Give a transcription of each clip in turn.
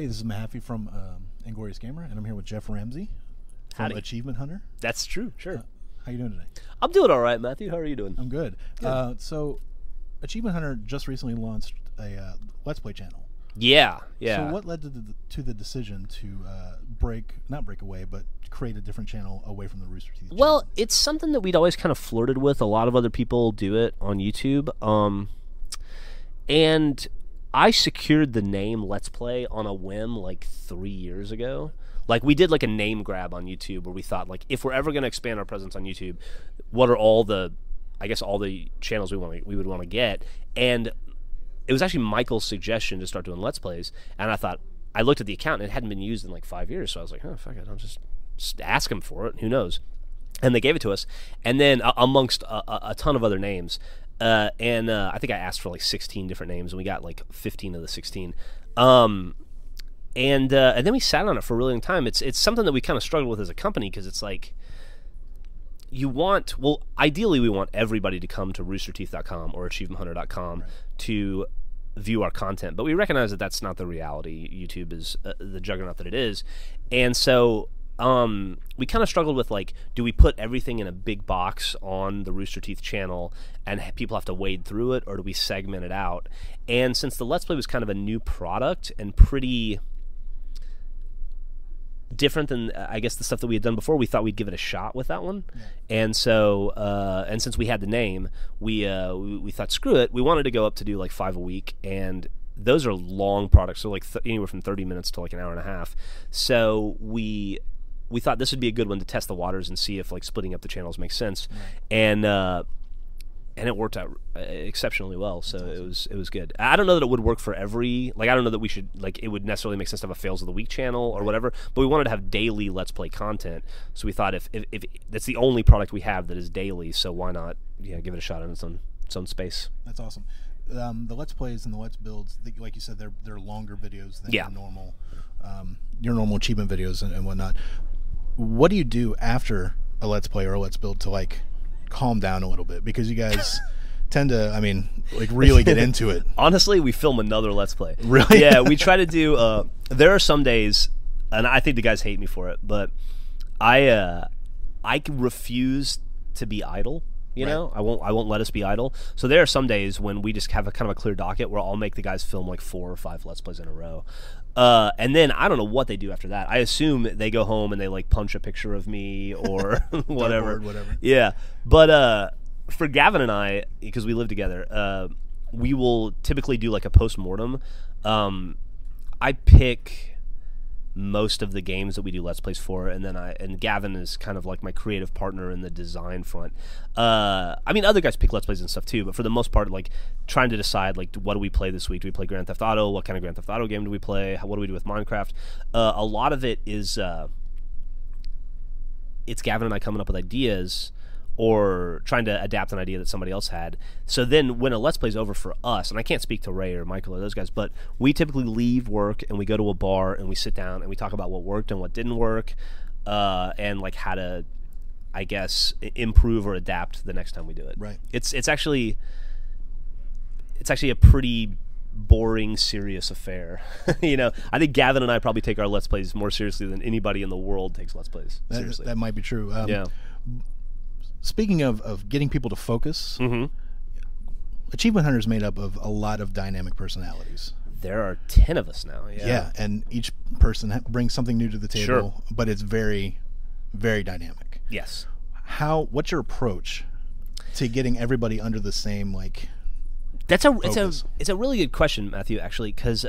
Hey, this is Mahaffey from Inglorious Gamer, and I'm here with Geoff Ramsey from Howdy. Achievement Hunter. That's true, sure. How you doing today? I'm doing all right, Matthew. How are you doing? I'm good. So, Achievement Hunter just recently launched a Let's Play channel. Yeah. So, what led to the decision to not break away, but create a different channel away from the Rooster Teeth channel? Well, it's something that we'd always kind of flirted with. A lot of other people do it on YouTube. And I secured the name Let's Play on a whim like 3 years ago. Like, we did like a name grab on YouTube where we thought, like, if we're ever going to expand our presence on YouTube, what are all the channels we would want to get? And it was actually Michael's suggestion to start doing Let's Plays, and I looked at the account and it hadn't been used in like 5 years, so I was like, oh, fuck it, I'll just ask them for it. Who knows? And they gave it to us, and then amongst a ton of other names, I think I asked for like 16 different names, and we got like 15 of the 16. And then we sat on it for a really long time. It's something that we kind of struggled with as a company, because it's like, ideally we want everybody to come to roosterteeth.com or achievementhunter.com to view our content, but we recognize that that's not the reality. YouTube is the juggernaut that it is, and so we kind of struggled with, like, do we put everything in a big box on the Rooster Teeth channel and people have to wade through it, or do we segment it out? And since the Let's Play was kind of a new product and pretty different than I guess the stuff that we had done before, we thought we'd give it a shot with that one. Yeah. And so and since we had the name, we thought, screw it. We wanted to go up to do like 5 a week, and those are long products, so like anywhere from 30 minutes to like an hour and a half. So we thought this would be a good one to test the waters and see if like splitting up the channels makes sense. Right. And it worked out exceptionally well, so awesome. It was good. I don't know that it would work for every, like, I don't know that we should, like, it would necessarily make sense to have a Fails of the Week channel or whatever, but we wanted to have daily Let's Play content, so we thought if that's the only product we have that is daily, so why not give it a shot in its own space. That's awesome. The Let's Plays and the Let's Builds, like you said, they're longer videos than your normal achievement videos and whatnot. What do you do after a Let's Play or a Let's Build to, like, calm down a little bit, because you guys tend to, I mean, like, really get into it? Honestly, we film another Let's Play. Really? Yeah, we try to do there are some days, and I think the guys hate me for it, but I refuse to be idle. You know, I won't let us be idle. So there are some days when we just have a kind of a clear docket where I'll make the guys film like 4 or 5 Let's Plays in a row. And then I don't know what they do after that. I assume they go home and they like punch a picture of me or whatever. Yeah. But for Gavin and I, because we live together, we will typically do like a post-mortem. I pick most of the games that we do Let's Plays for, and then Gavin is kind of like my creative partner in the design front. I mean, other guys pick Let's Plays and stuff too, but for the most part, like, trying to decide, like, what do we play this week? Do we play Grand Theft Auto? What kind of Grand Theft Auto game do we play? What do we do with Minecraft? A lot of it is it's Gavin and I coming up with ideas, or trying to adapt an idea that somebody else had. So then when a Let's Play's over for us, and I can't speak to Ray or Michael or those guys, but we typically leave work and we go to a bar and we sit down and we talk about what worked and what didn't work, and like how to, I guess, improve or adapt the next time we do it. Right. It's actually a pretty boring, serious affair. I think Gavin and I probably take our Let's Plays more seriously than anybody in the world takes Let's Plays seriously. That might be true. Yeah. Speaking of getting people to focus, Achievement Hunter is made up of a lot of dynamic personalities. There are 10 of us now. Yeah, and each person brings something new to the table, but it's very, very dynamic. Yes. What's your approach to getting everybody under the same, like, it's a really good question, Matthew, actually, because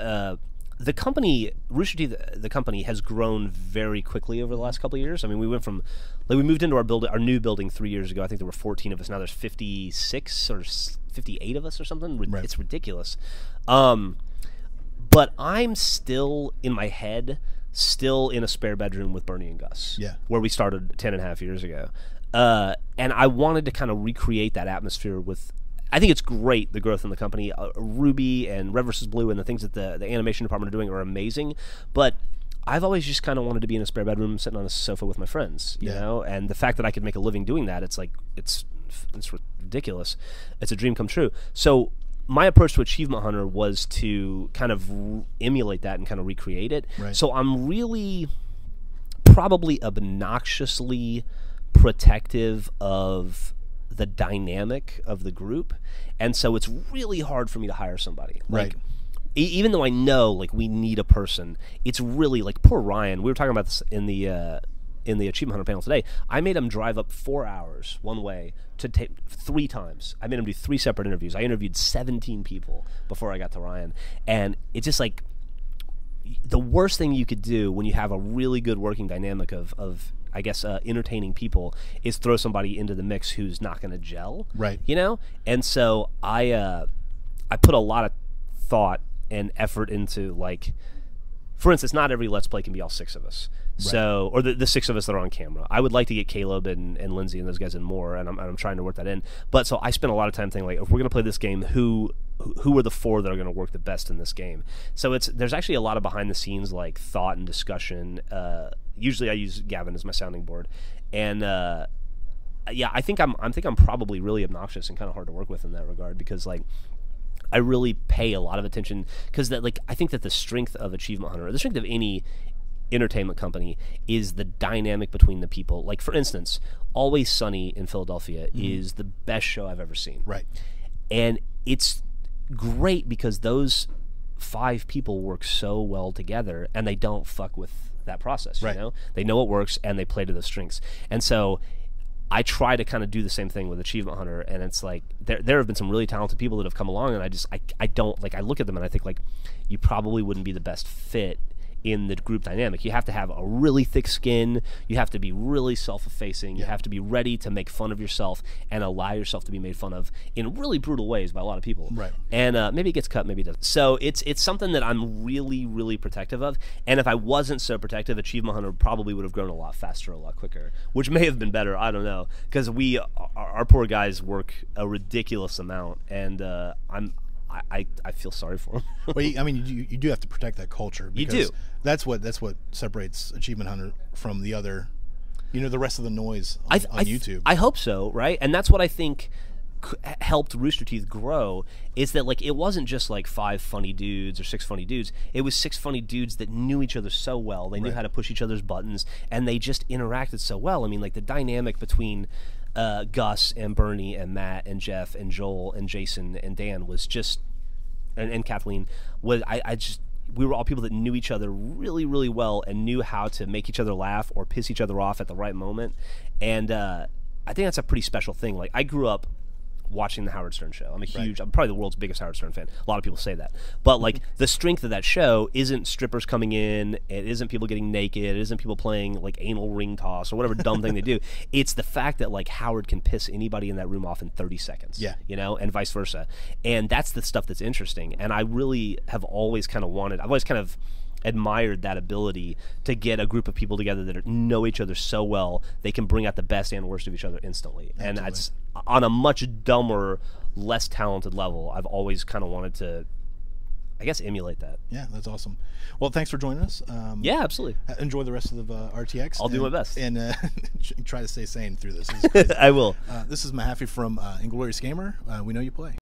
the company, Rooster Teeth, the company, has grown very quickly over the last couple of years. I mean, we went from, like, we moved into our new building 3 years ago. I think there were 14 of us. Now there's 56 or 58 of us or something. Right. It's ridiculous. But I'm still, in my head, in a spare bedroom with Bernie and Gus. Yeah. Where we started 10 and a half years ago. And I wanted to kind of recreate that atmosphere with, I think it's great, the growth in the company. Ruby and Red vs. Blue and the things that the animation department are doing are amazing. But I've always just kind of wanted to be in a spare bedroom sitting on a sofa with my friends, you know? And the fact that I could make a living doing that, it's like, it's ridiculous. It's a dream come true. So my approach to Achievement Hunter was to kind of emulate that and kind of recreate it. Right. So I'm really probably obnoxiously protective of the dynamic of the group, and so it's really hard for me to hire somebody. Like, right. Even though I know like we need a person, it's really like poor Ryan. We were talking about this in the Achievement Hunter panel today. I made him drive up 4 hours one way to tape 3 times. I made him do 3 separate interviews. I interviewed 17 people before I got to Ryan, and it's just like the worst thing you could do when you have a really good working dynamic of I guess entertaining people is throw somebody into the mix who's not going to gel. Right. You know, and so I put a lot of thought and effort into, like, for instance, not every Let's Play can be all 6 of us. Right. So, or the 6 of us that are on camera. I would like to get Caleb and Lindsay and those guys in more, and I'm trying to work that in. But so I spent a lot of time thinking, like, if we're going to play this game, who are the 4 that are going to work the best in this game? So there's actually a lot of behind the scenes like thought and discussion. Usually I use Gavin as my sounding board, and yeah, I think I'm probably really obnoxious and kind of hard to work with in that regard, because like I really pay a lot of attention, because that, like, I think that the strength of Achievement Hunter, or the strength of any entertainment company, is the dynamic between the people. Like, for instance, Always Sunny in Philadelphia is the best show I've ever seen. Right. And it's great because those 5 people work so well together, and they don't fuck with that process. Right. You know, they know what works and they play to those strengths. And so I try to kind of do the same thing with Achievement Hunter, and it's like there have been some really talented people that have come along, and I don't, like, I look at them and I think, like, you probably wouldn't be the best fit in the group dynamic. You have to have a really thick skin. You have to be really self-effacing. You have to be ready to make fun of yourself and allow yourself to be made fun of in really brutal ways by a lot of people. Right. And maybe it gets cut, maybe it doesn't. So it's something that I'm really, really protective of. And if I wasn't so protective, Achievement Hunter probably would have grown a lot faster, a lot quicker, which may have been better. I don't know, because our poor guys work a ridiculous amount, and I feel sorry for them. Well, I mean, you do have to protect that culture. You do. That's what separates Achievement Hunter from the other, the rest of the noise on YouTube. I hope so, right? And that's what I think helped Rooster Teeth grow, is that, like, it wasn't just like 5 funny dudes or 6 funny dudes. It was 6 funny dudes that knew each other so well. They knew how to push each other's buttons, and they just interacted so well. I mean, like, the dynamic between Gus and Bernie and Matt and Jeff and Joel and Jason and Dan was just, and Kathleen, was we were all people that knew each other really, really well and knew how to make each other laugh or piss each other off at the right moment. And I think that's a pretty special thing. Like, I grew up watching the Howard Stern show. I'm probably the world's biggest Howard Stern fan. A lot of people say that. But, like, the strength of that show isn't strippers coming in, it isn't people getting naked, it isn't people playing, like, anal ring toss or whatever dumb thing they do. It's the fact that, like, Howard can piss anybody in that room off in 30 seconds. Yeah. And vice versa. And that's the stuff that's interesting. And I really have always kind of admired that ability to get a group of people together that know each other so well they can bring out the best and worst of each other instantly. Absolutely. And that's on a much dumber, less talented level. I've always kind of wanted to, I guess, emulate that. Yeah, that's awesome. Well, thanks for joining us. Yeah, absolutely. Enjoy the rest of the RTX. I'll do my best. And try to stay sane through this. This is crazy. I will. This is Mahaffey from Inglorious Gamer. We know you play.